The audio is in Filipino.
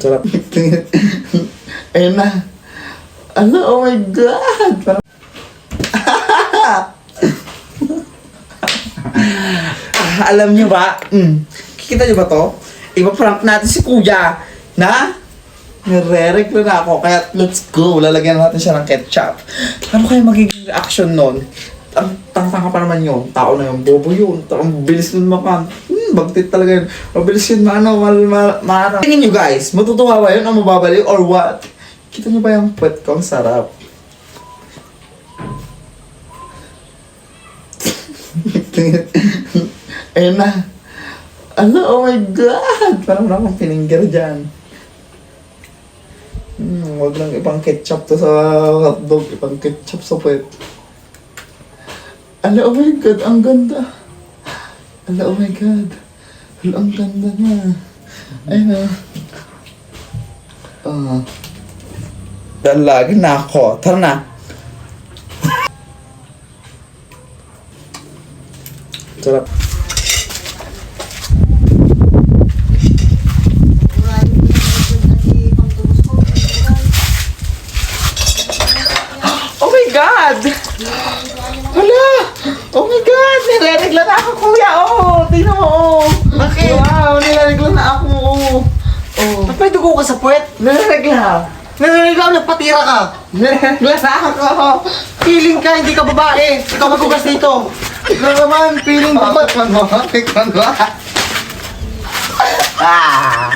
Sarap. Ayun na. Ano? Oh my God! Parang... alam nyo ba? Kikita nyo ba to? Ipa-prank natin si Kuya na nire-reglo na ako. Kaya let's go. Lalagyan natin siya ng ketchup. Ano kaya magiging reaction nun? Tanga-tanga pa naman yun. Tao na yun. Bobo yun. Ang bilis nun makan. Bagtit talaga yun. Mabilis yun. Tingin nyo guys. Matutuwa ba yun? O mababaliw? Or what? Kita nyo ba yung puwet ko? Ang sarap. Ayun na. Ano? Oh my God! Parang wala akong piningger dyan. Wag lang ipang ketchup to sa hotdog. Ipang ketchup sa puwet. Ala, oh my God, ang ganda. Ala, oh my God. Ala, ang ganda niya. Ayun na. Dalagin na ako. Tara na. Sarap. Oh my God! Hala! Oh my God! Nilaregla na ako, Kuya! Oh! Tingnan mo! Oh! Bakit? Wow! Nilaregla na ako! Oh! Ba't may dugo ka sa puwet? Nilaregla! Naninigaw, nagpatira ka. Nilaregla na ako! Feeling ka, hindi ka babae. Ikaw maghugas dito. Ikaw naman! Feeling ko ba? Tikman mo! Ah!